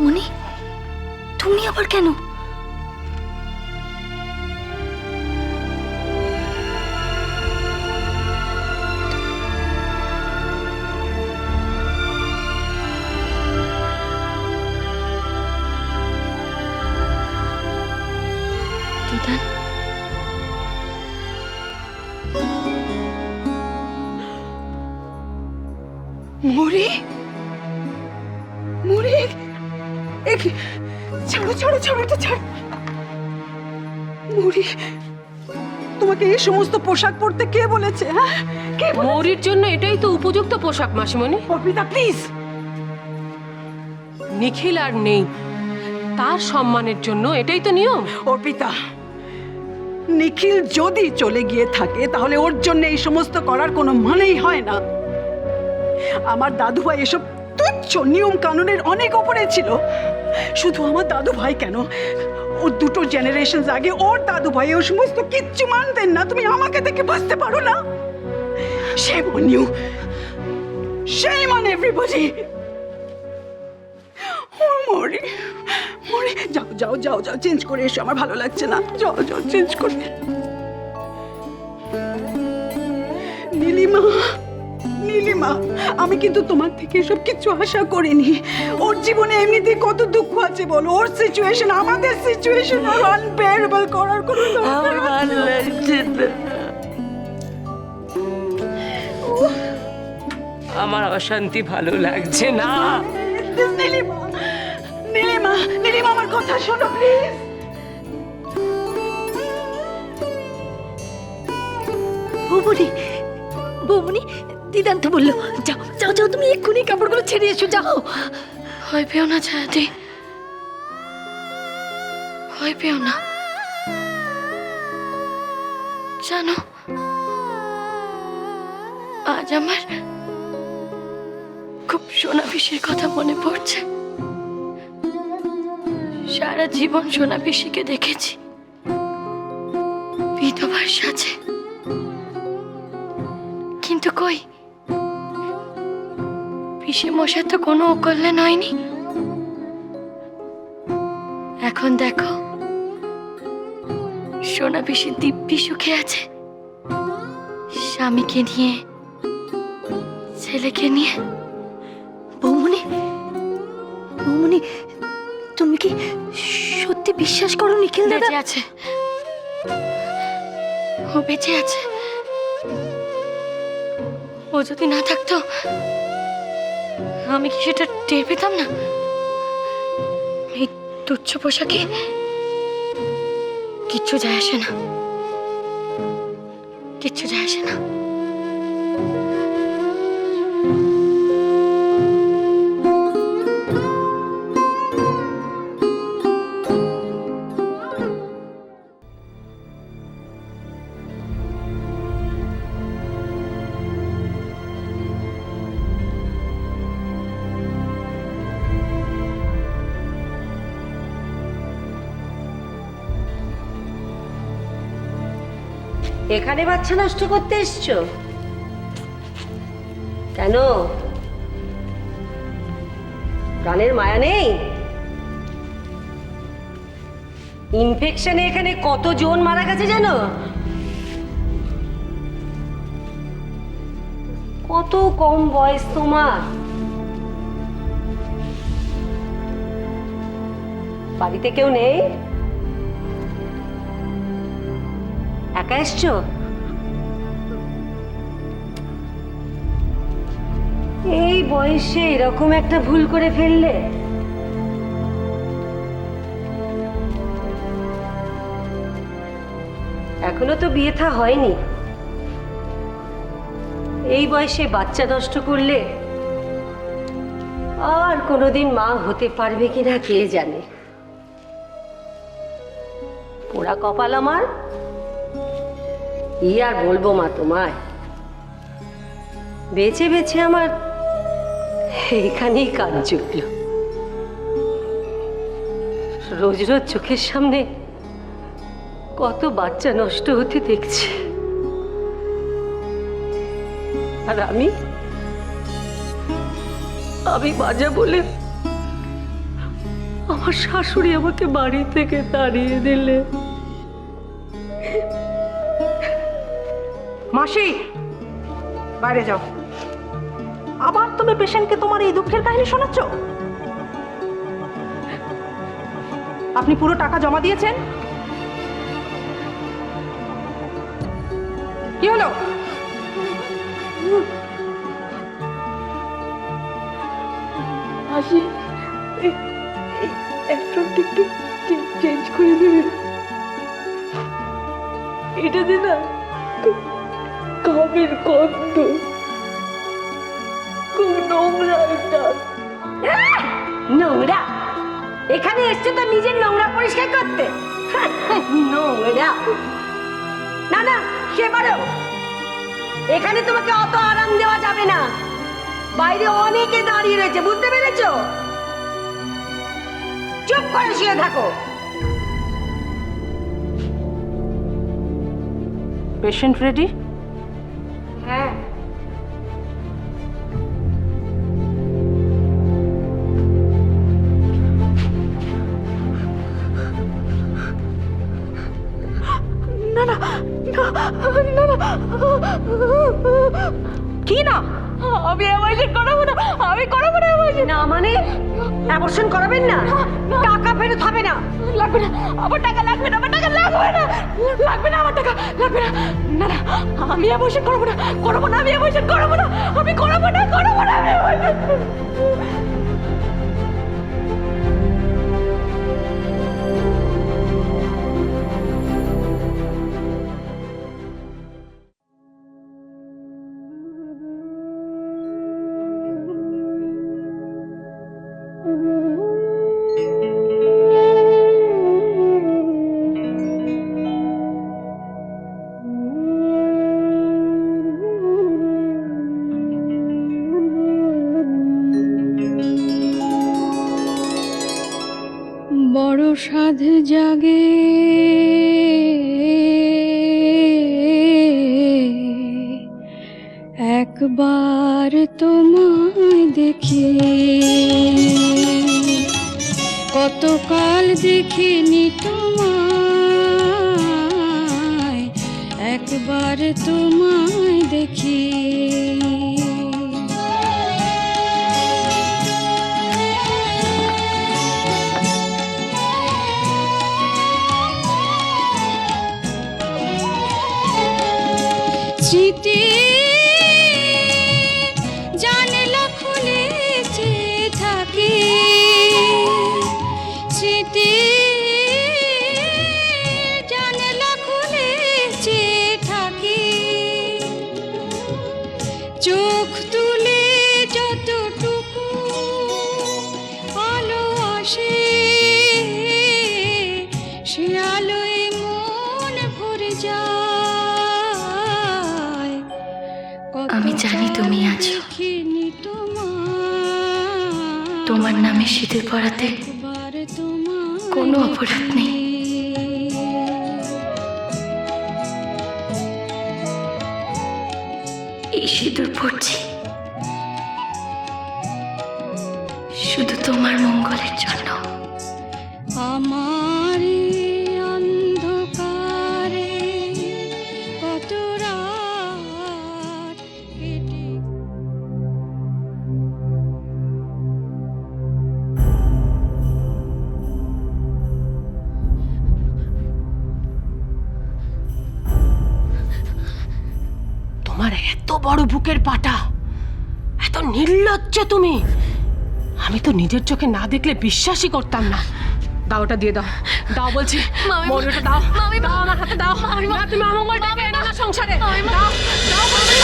মনি, তুমি আবার কেন? দিদান, মুড়ি মুড়ি, ছাড়ো ছাড়ো ছাড়ো, এটা ছাড়। মুড়ি, তোমাকে এই সমস্ত পোশাক পরতে কে বলেছে? হ্যাঁ, কে বলেছে? মৌরির জন্য এটাই তো উপযুক্ত পোশাক মাসিমণি। অর্পিতা প্লিজ। নিখিল আর নেই, তার সম্মানের জন্য এটাই তো নিয়ম। অর্পিতা, নিখিল যদি চলে গিয়ে থাকে তাহলে ওর জন্য এই সমস্ত করার কোনো মানেই হয় না। আমার দাদু ভাই এসব তুচ্ছ নিয়ম কানুনের অনেক ওপরে ছিল। শুধু আমার দাদু ভাই কেন, ও দুটো জেনারেশন আগে ওর দাদু ভাই ও সমস্ত কিচ্ছু মানতেন না। তুমি আমাকে দেখে বুঝতে পারো না? Shame on you. Shame on everybody. মরি মরি, যাও যাও যাও যাও, চেঞ্জ করে এসো, আমার ভালো লাগছে না। যাও যাও, চেঞ্জ করে। নীলিমা, নীলিমা, আমি কিন্তু তোমার থেকে এসব কিছু আশা করিনি। ওর জীবনে এমনিতে কত দুঃখ আছে বলো। ওর সিচুয়েশন আমাদের সিচুয়েশন আর আনবেয়ারেবল করার কোনো আমার ভালো লাগছে না। আমার অশান্তি ভালো লাগছে না। নীলিমা, নীলিমা, নীলিমা, আমার কথা শোনো প্লিজ। বৌমনি, বৌমনি, দিদান তো বললো যাও যাও যাও, তুমি এক্ষুনি কাপড়গুলো ছেড়ে এসো, যাও। ভয় পেও না ছায়াদি, ভয় পেও না। জানো, আজ আমার খুব সোনা পিসির কথা মনে পড়ছে। সারা জীবন সোনা পিসিকে দেখেছি বিধবার সাজে, কিন্তু কই পিসে মশার তো কোনো অকল্যাণ হয়নি। এখন দেখো সোনা পিসি দিব্যি সুখে আছে, স্বামীকে নিয়ে, ছেলেকে নিয়ে। বৌমনি, বৌমনি, তুমি কি সত্যি বিশ্বাস করো নিখিল দাদা বেঁচে আছে? ও বেঁচে আছে। ও যদি না থাকতো আমি কি সেটা টের পেতাম না? এই তুচ্ছ পোশাকে কিচ্ছু যায় আসে না, কিচ্ছু যায় আসে না। এখানে বাচ্চা নষ্ট করতে এসছো কেন? প্রাণের মায়া নেই? ইনফেকশনে এখানে কতজন মারা গেছে জানো? কত কম বয়স তোমার। বাড়িতে কেউ নেই? একা এসছো? এই বয়সে এরকম একটা ভুল করে ফেললে? এখনো তো বিয়ে থা হয়নি। এই বয়সে বাচ্চা নষ্ট করলে আর কোনোদিন মা হতে পারবে কিনা কে জানে। পোড়া কপাল আমার। কি আর বলবো মা তোমায়, বেছে বেছে আমার এখানেই কাজ জুটল। রোজ রোজ চোখের সামনে কত বাচ্চা নষ্ট হতে দেখছি, আর আমি বাজা বলে আমার শাশুড়ি আমাকে বাড়ি থেকে তাড়িয়ে দিলে। মাসি, বাইরে যাও। আবার তুমি পেশেন্টকে তোমার এই দুঃখের কাহিনী শোনাচ্ছ? আপনি পুরো টাকা জমা দিয়েছেন? কি হলো? আসি অ্যান্টিবায়োটিকটা চেঞ্জ করে দেবে। এটাতে না কামের গন্ধ, খুব নোংরা এটা। নোংরা? এখানে এসছে তো নিজের নোংরা পরিষ্কার করতে। নোংরা না না, সে পারো। এখানে তোমাকে অত আরাম দেওয়া যাবে না। বাইরে অনেকে দাঁড়িয়ে রয়েছে, বুঝতে পেরেছো? চুপ করে শুয়ে থাকো। Patient ready? হ্যাঁ। কি না? আমি অ্যাবর্শন করাবো না, আমি করাবো না অ্যাবর্শন। না মানে অ্যাবর্শন করাবেন না? টাকা ফেরত হবে না। লাগবে না, আমার টাকা লাগবে না, আমার টাকা লাগবে না, লাগবে না, আমার টাকা লাগবে না। না না, আমি অ্যাবর্শন করবো না, করবো না, আমি অ্যাবর্শন করবো না, আমি করবো না, করবো না, আমি অ্যাবর্শন। বড় সাধ জাগে একবার তোমায় দেখি, কতকাল দেখিনি তোমায়, একবার তোমায় দেখি। স্মৃতি জানলা খুলে চেয়ে থাকি, স্মৃতি জানলা খুলে চেয়ে থাকি, চোখ তুলে যতটুকু আলো আসে, সে আলোয় মন ভরে যায়। আমি জানি তুমি আছো, তোমার নামে সিঁদুর পরাতে কোনো অপরাধ নেই। এই সিঁদুর পড়ছি শুধু তোমার মঙ্গলের জন্য। আমার অন্ধকারে কত রাত কেটে। তোমার এত বড় বুকের পাটা, এত নির্লজ্জ তুমি! আমি তো নিজের চোখে না দেখলে বিশ্বাসই করতাম না। দাও, ওটা দিয়ে দাও, দাও বলছি, মৌরিটা দাও, দাও আমার হাতে দাও। না, তুমি অমঙ্গলটাকে এনো না সংসারে। দাও, দাও বলছি।